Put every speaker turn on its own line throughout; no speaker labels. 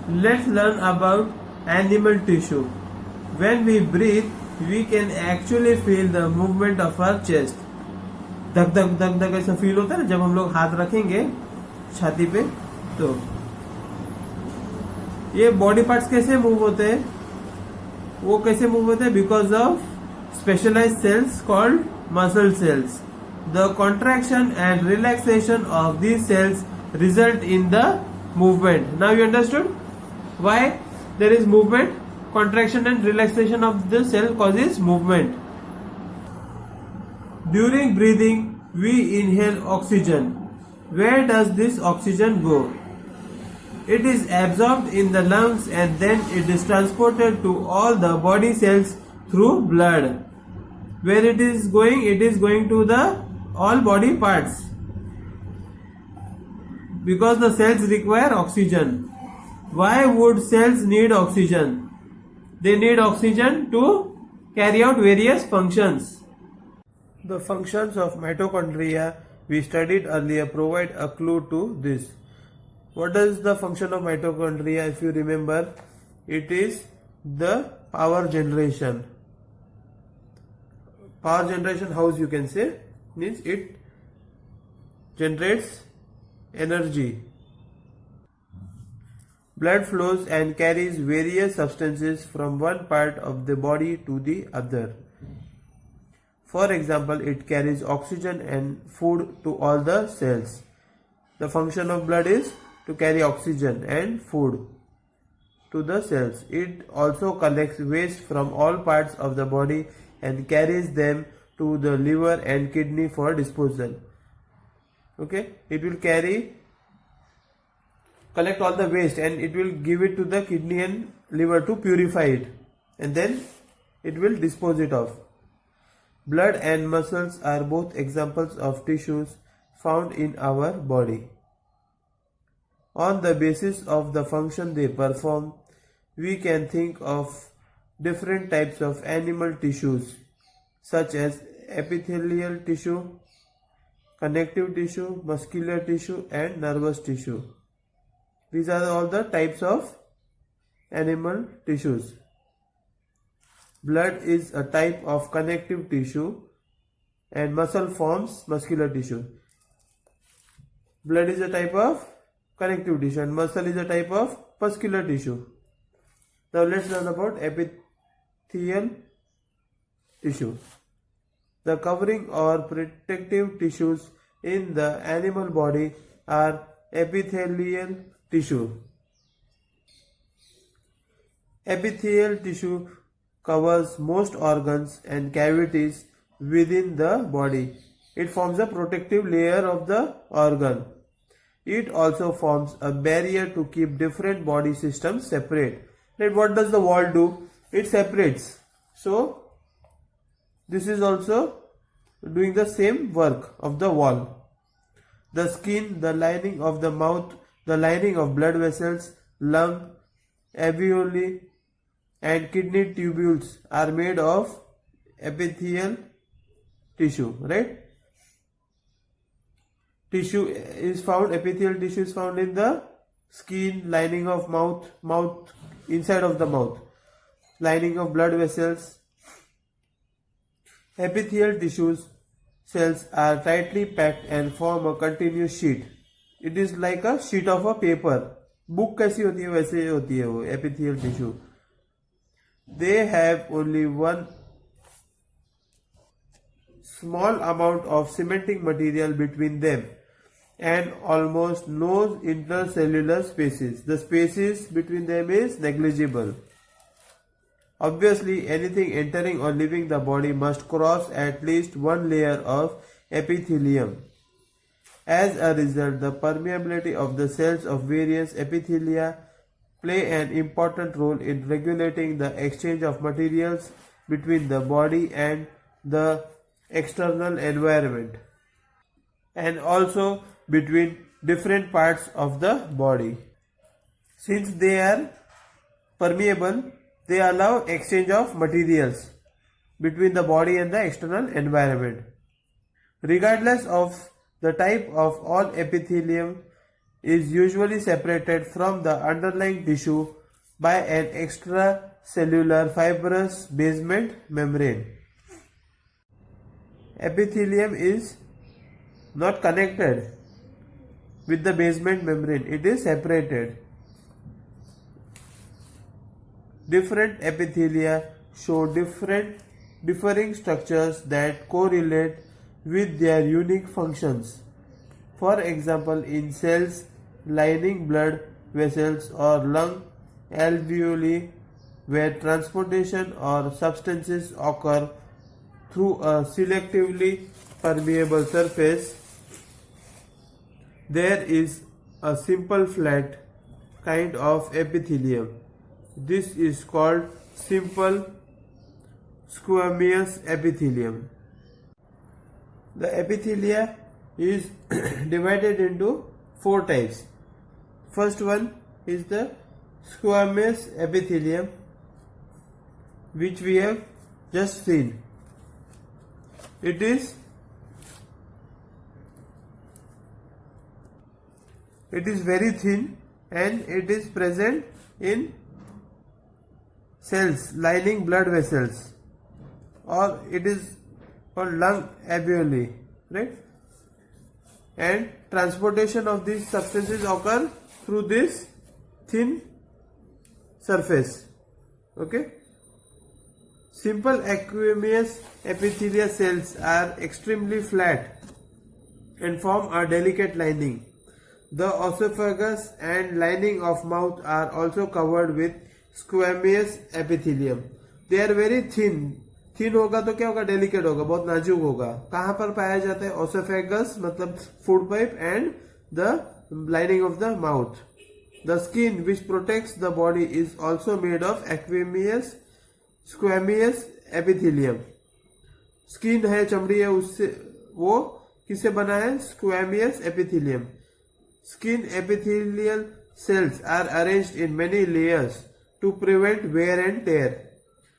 Let's learn about animal tissue. When we breathe, we can actually feel the movement of our chest. धक धक धक धक ऐसा feel होता है ना जब हम लोग हाथ रखेंगे छाती पे. तो ये बॉडी पार्ट्स कैसे मूव होते हैं, वो कैसे मूव होते हैं? Because of specialised cells called muscle cells. The contraction and relaxation of these cells result in the movement. Now you understood why there is movement? Contraction and relaxation of the cell causes movement. During breathing, we inhale oxygen. Where does this oxygen go? It is absorbed in the lungs and then it is transported to all the body cells through blood. Where it is going? It is going to the all body parts. Because the cells require oxygen. Why would cells need oxygen? They need oxygen to carry out various functions. The functions of mitochondria we studied earlier provide a clue to this. What is the function of mitochondria? If you remember, it is the power generation. Power generation, how you can say, means it generates energy. Blood flows and carries various substances from one part of the body to the other. For example, it carries oxygen and food to all the cells. The function of blood is to carry oxygen and food to the cells. It also collects waste from all parts of the body and carries them to the liver and kidney for disposal. Okay, it will collect all the waste and it will give it to the kidney and liver to purify it, and then it will dispose it off. Blood and muscles are both examples of tissues found in our body. On the basis of the function they perform, we can think of different types of animal tissues such as epithelial tissue, connective tissue, muscular tissue and nervous tissue. These are all the types of animal tissues. Blood is a type of connective tissue and muscle forms muscular tissue. Blood is a type of connective tissue and muscle is a type of muscular tissue. Now let's learn about epithelial tissue. The covering or protective tissues in the animal body are epithelial tissue. Epithelial tissue covers most organs and cavities within the body. It forms a protective layer of the organ. It also forms a barrier to keep different body systems separate. Then what does the wall do? It separates. So this is also doing the same work of the wall. The skin, the lining of the mouth, the lining of blood vessels, lung, alveoli and kidney tubules are made of epithelial tissue, right? Epithelial tissue is found in the skin, lining of mouth, inside of the mouth, lining of blood vessels. Epithelial tissues cells are tightly packed and form a continuous sheet. It is like a sheet of a paper. Book कैसी होती है वैसे होती है वो epithelial tissue. They have only one small amount of cementing material between them and almost no intercellular spaces. The spaces between them is negligible. Obviously, anything entering or leaving the body must cross at least one layer of epithelium. As a result, the permeability of the cells of various epithelia play an important role in regulating the exchange of materials between the body and the external environment, and also between different parts of the body. Since they are permeable, they allow exchange of materials between the body and the external environment. Regardless of the type of all epithelium is usually separated from the underlying tissue by an extracellular fibrous basement membrane. Epithelium is not connected with the basement membrane, it is separated. Different epithelia show differing structures that correlate with their unique functions. For example, in cells lining blood vessels or lung alveoli, where transportation or substances occur through a selectively permeable surface, there is a simple flat kind of epithelium. This is called simple squamous epithelium. The epithelia is divided into 4 types. First one is the squamous epithelium, which we have just seen. It is very thin and it is present in cells lining blood vessels, or it is called lung alveoli, right? And transportation of these substances occur through this thin surface. Okay. Simple aqueous epithelial cells are extremely flat and form a delicate lining. The esophagus and lining of mouth are also covered with squamous epithelium. They are very thin. Thin होगा तो क्या होगा, delicate होगा, बहुत नाजुक होगा. कहां पर पाया जाता है? ओसोफेगस मतलब food pipe and the lining of the mouth. The skin which protects the body is also made of squamous squamous epithelium. Skin है, चमड़ी है, उससे वो किससे बना है? Squamous epithelium. Skin epithelial cells are arranged in many layers to prevent wear and tear.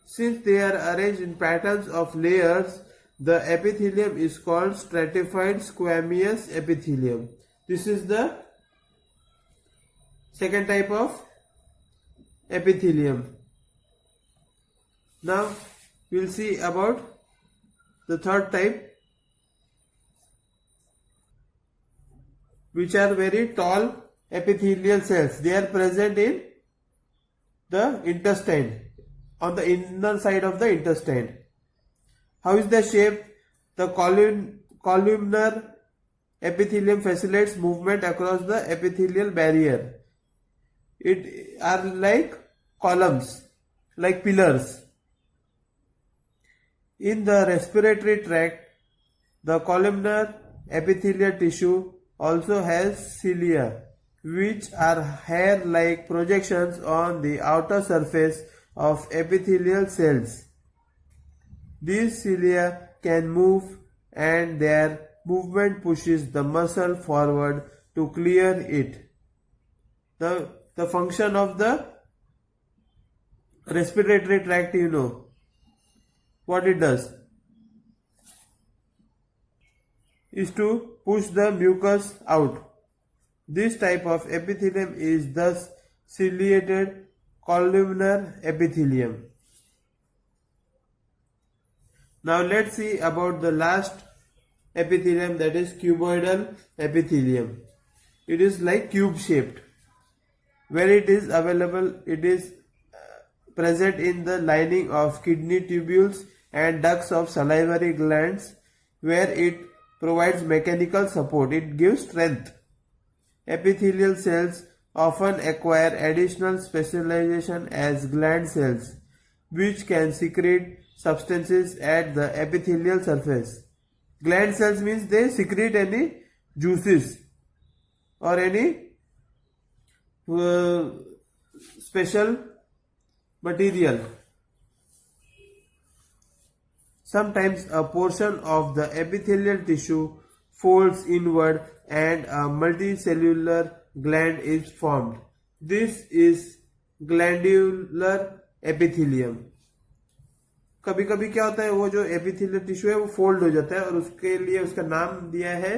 Since they are arranged in patterns of layers, the epithelium is called stratified squamous epithelium. This is the second type of epithelium. Now we will see about the third type, which are very tall epithelial cells. They are present in the intestine, on the inner side of the intestine. How is the shape? The columnar epithelium facilitates movement across the epithelial barrier. It are like columns, like pillars. In the respiratory tract, the columnar epithelial tissue also has cilia, which are hair-like projections on the outer surface of epithelial cells. These cilia can move and their movement pushes the muscle forward to clear it. The function of the respiratory tract, you know what it does, is to push the mucus out. This type of epithelium is thus ciliated columnar epithelium. Now let's see about the last epithelium, that is cuboidal epithelium. It is like cube shaped. Where it is available, it is present in the lining of kidney tubules and ducts of salivary glands, where it provides mechanical support. It gives strength. Epithelial cells often acquire additional specialization as gland cells, which can secrete substances at the epithelial surface. Gland cells means they secrete any juices or any special material. Sometimes a portion of the epithelial tissue folds inward and a multicellular gland is formed. This is glandular epithelium. कभी कभी क्या होता है, वो जो epithelial tissue है वो fold हो जाता है और उसके लिए उसका नाम दिया है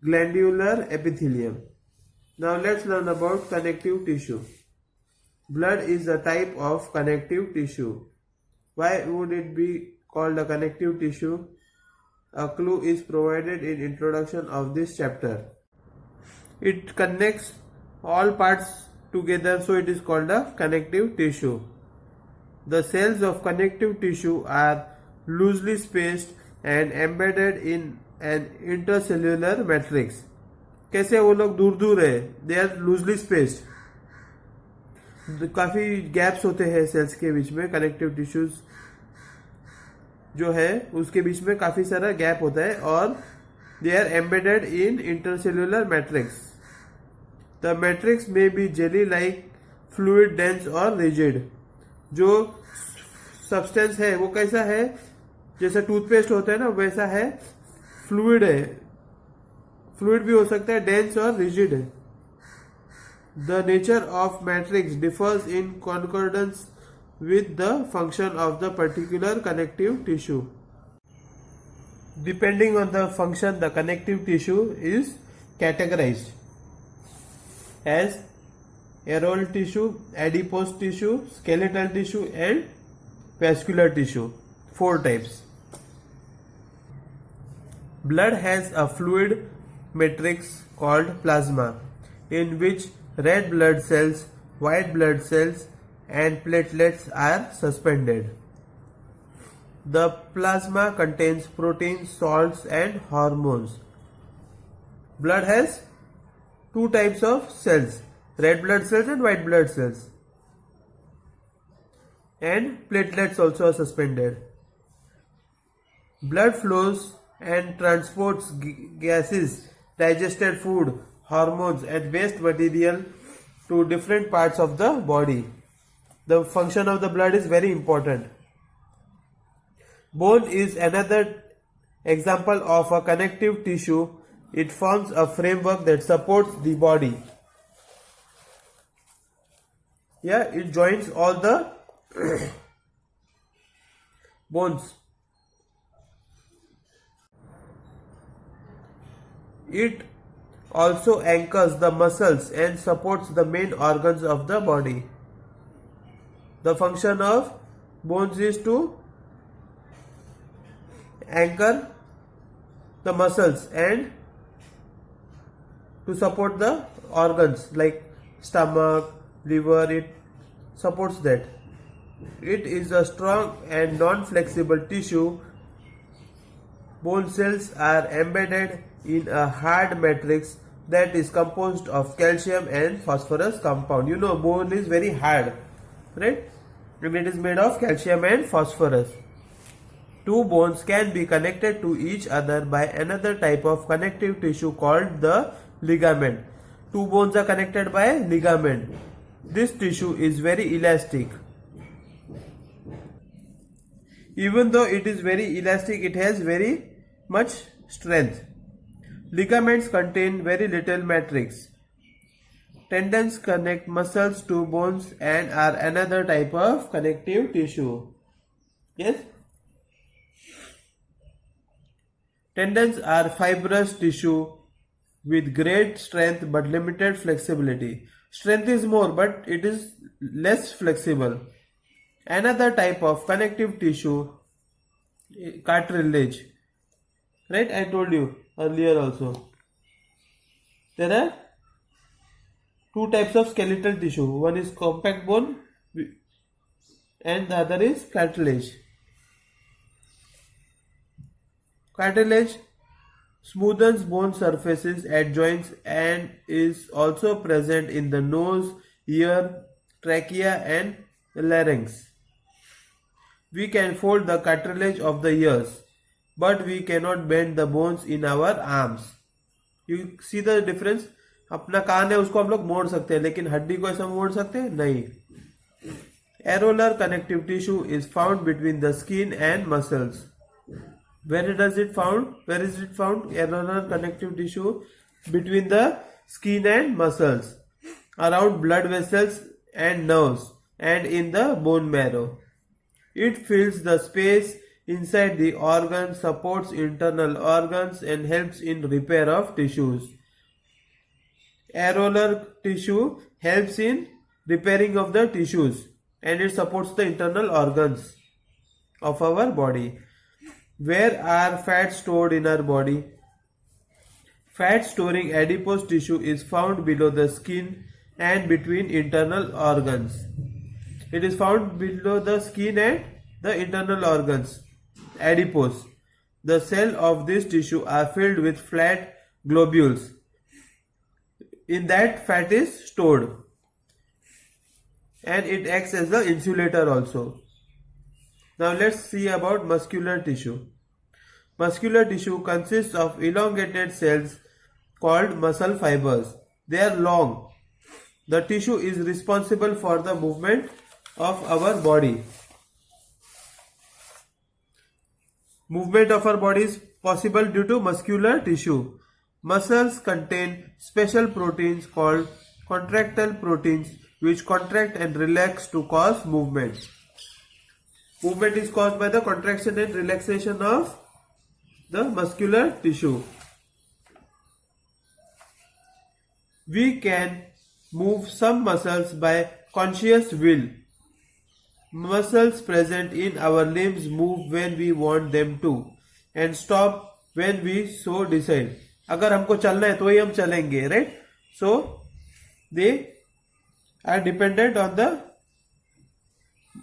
glandular epithelium. Now let's learn about connective tissue. Blood is a type of connective tissue. Why would it be called a connective tissue? A clue is provided in introduction of this chapter. It connects all parts together, so it is called a connective tissue. The cells of connective tissue are loosely spaced and embedded in an intercellular matrix. कैसे वो लोग दूर दूर है? They are loosely spaced. काफी gaps होते हैं sales के बीच में. कनेक्टिव टिश्यूज जो है उसके बीच में काफी सारा गैप होता है और they are embedded in intercellular matrix. The matrix में be jelly like, fluid, dense और रिजिड. जो सब्सटेंस है वो कैसा है? जैसा टूथपेस्ट होता है ना वैसा है. फ्लूइड है, फ्लूइड भी हो सकता है, डेंस और रिजिड है. The nature of matrix differs in कॉन्कॉर्डेंस with the function of the particular connective tissue. Depending on the function, the connective tissue is categorized as areolar tissue, adipose tissue, skeletal tissue and vascular tissue. 4 types. Blood has a fluid matrix called plasma in which red blood cells, white blood cells and platelets are suspended. The plasma contains proteins, salts and hormones. Blood has 2 types of cells, red blood cells and white blood cells. And platelets also are suspended. Blood flows and transports gases, digested food, hormones and waste material to different parts of the body. The function of the blood is very important. Bone is another example of a connective tissue. It forms a framework that supports the body. It joins all the bones. It also anchors the muscles and supports the main organs of the body. The function of bones is to anchor the muscles and to support the organs like stomach, liver. It supports that. It is a strong and non-flexible tissue. Bone cells are embedded in a hard matrix that is composed of calcium and phosphorus compound. You know, bone is very hard, right? And it is made of calcium and phosphorus. 2 bones can be connected to each other by another type of connective tissue called the ligament. 2 bones are connected by ligament. This tissue is very elastic. Even though it is very elastic, it has very much strength. Ligaments contain very little matrix. Tendons connect muscles to bones and are another type of connective tissue. Yes? Tendons are fibrous tissue with great strength but limited flexibility. Strength is more but it is less flexible. Another type of connective tissue, cartilage. Right? I told you earlier also. There are 2 types of skeletal tissue. One is compact bone and the other is cartilage. Cartilage smoothens bone surfaces at joints and is also present in the nose, ear, trachea and larynx. We can fold the cartilage of the ears, but we cannot bend the bones in our arms. You see the difference? अपना कान है उसको हम लोग मोड़ सकते हैं लेकिन हड्डी को ऐसा मोड़ सकते हैं नहीं. Areolar connective tissue is found between the skin and muscles. Where is it found? Areolar connective tissue between the skin and muscles, around blood vessels and nerves, and in the bone marrow. It fills the space inside the organ, supports internal organs and helps in repair of tissues. Areolar tissue helps in repairing of the tissues and it supports the internal organs of our body. Where are fats stored in our body? Fat storing adipose tissue is found below the skin and between internal organs. It is found below the skin and the internal organs, adipose. The cells of this tissue are filled with flat globules. In that fat is stored and it acts as the insulator also. Now let's see about muscular tissue. Muscular tissue consists of elongated cells called muscle fibers. They are long. The tissue is responsible for the movement of our body. Movement of our body is possible due to muscular tissue. Muscles contain special proteins called contractile proteins which contract and relax to cause movement. Movement is caused by the contraction and relaxation of the muscular tissue. We can move some muscles by conscious will. Muscles present in our limbs move when we want them to and stop when we so decide. अगर हमको चलना है तो ही हम चलेंगे, right? So they are dependent on the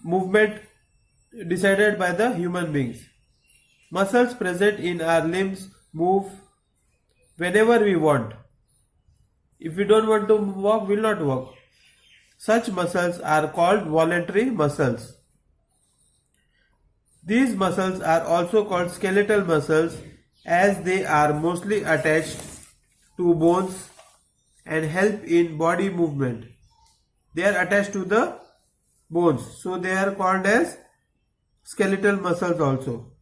movement decided by the human beings. Muscles present in our limbs move whenever we want. If we don't want to walk, we will not walk. Such muscles are called voluntary muscles. These muscles are also called skeletal muscles as they are mostly attached to bones and help in body movement. They are attached to the bones, so they are called as skeletal muscles also.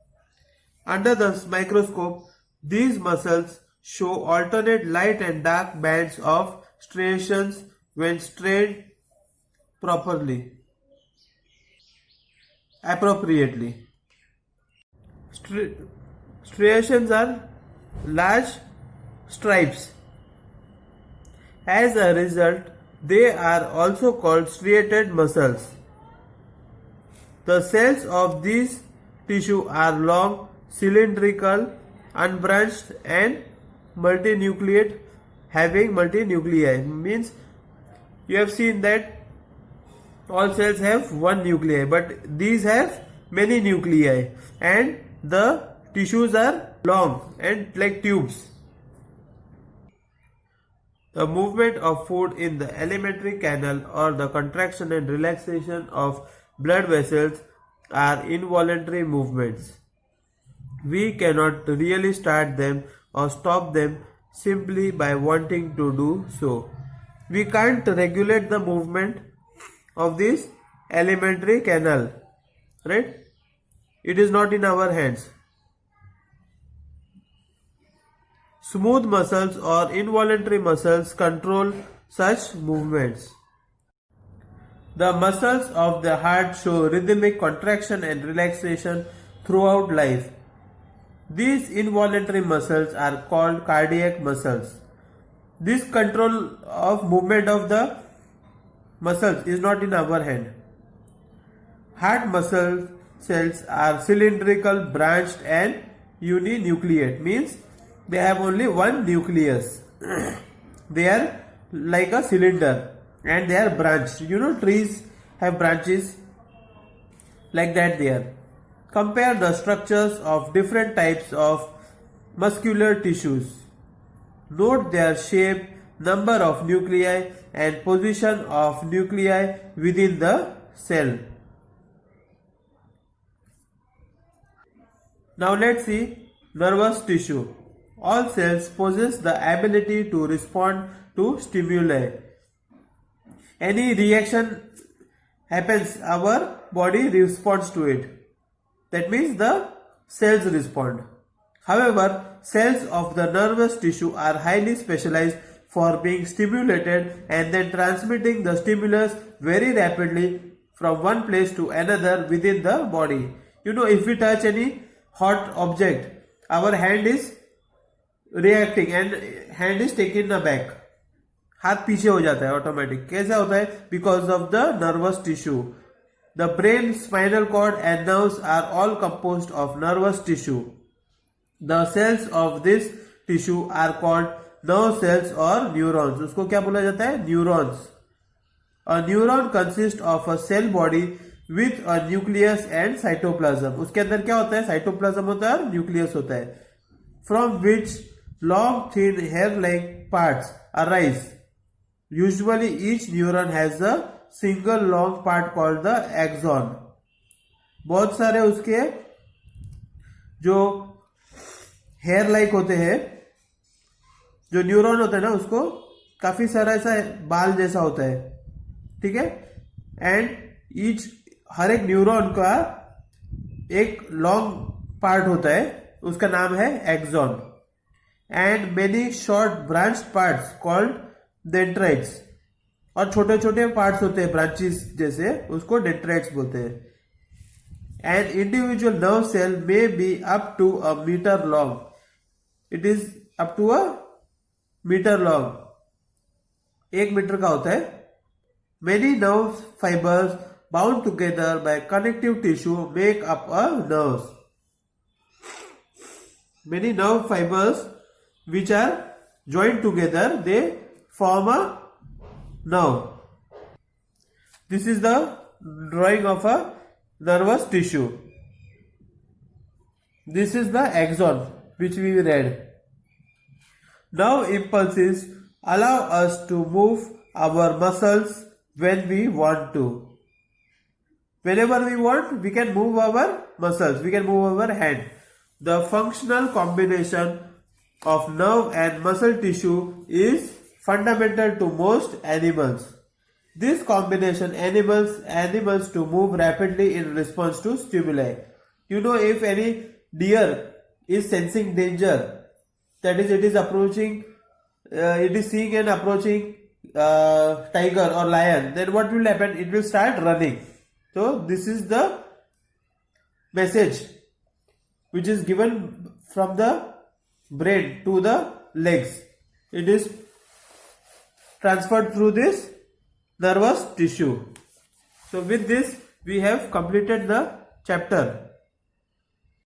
Under the microscope, these muscles show alternate light and dark bands of striations when strained appropriately. Striations are large stripes. As a result, they are also called striated muscles. The cells of these tissue are long, cylindrical, unbranched and multinucleate, having multinuclei. Means you have seen that all cells have one nuclei, but these have many nuclei and the tissues are long and like tubes. The movement of food in the alimentary canal or the contraction and relaxation of blood vessels are involuntary movements. We cannot really start them or stop them simply by wanting to do so. We can't regulate the movement of this alimentary canal, right? It is not in our hands. Smooth muscles or involuntary muscles control such movements. The muscles of the heart show rhythmic contraction and relaxation throughout life. These involuntary muscles are called cardiac muscles. This control of movement of the muscles is not in our hand. Heart muscle cells are cylindrical, branched and uninucleate. Means they have only one nucleus. They are like a cylinder and they are branched. You know, trees have branches like that there. Compare the structures of different types of muscular tissues. Note their shape, number of nuclei and position of nuclei within the cell. Now let's see nervous tissue. All cells possess the ability to respond to stimuli. Any reaction happens, our body responds to it. That means the cells respond. However, cells of the nervous tissue are highly specialized for being stimulated and then transmitting the stimulus very rapidly from one place to another within the body. You know, if we touch any hot object, our hand is reacting and hand is taken aback. हाथ पीछे हो जाता है automatic. कैसा होता है? Because of the nervous tissue. The brain, spinal cord and nerves are all composed of nervous tissue. The cells of this tissue are called nerve cells और neurons. उसको क्या बोला जाता है? Neurons. A neuron consist of a cell body with a nucleus and cytoplasm. उसके अंदर क्या होता है? साइटोप्लाज्म होता है और न्यूक्लियस होता है. From which long thin hair like parts arise. Usually each neuron has a single long part called the axon. बहुत सारे उसके जो हेयर लाइक होते हैं, जो न्यूरॉन होता है ना, उसको काफी सारा ऐसा बाल जैसा होता है. ठीक है. एंड हर एक न्यूरॉन का एक लॉन्ग पार्ट होता है, उसका नाम है axon. And many short branch parts called dendrites. और छोटे छोटे पार्ट्स होते हैं ब्रांचेस जैसे, उसको डेंड्राइट्स बोलते हैं. An individual nerve cell may be up to a metre long. It is up to a metre long. 1 metre का होता है. Many nerve fibres bound together by connective tissue make up a nerves. Many nerve fibers which are joined together, they form a nerve. This is the drawing of a nervous tissue. This is the axon which we read. Nerve impulses allow us to move our muscles when we want to. Whenever we want, we can move our muscles, we can move our hand. The functional combination of nerve and muscle tissue is fundamental to most animals. This combination enables animals to move rapidly in response to stimuli. You know, if any deer is sensing danger, that is, it is approaching, it is seeing an approaching tiger or lion, then what will happen? It will start running. So this is the message which is given from the brain to the legs. It is transferred through this nervous tissue. So with this we have completed the chapter.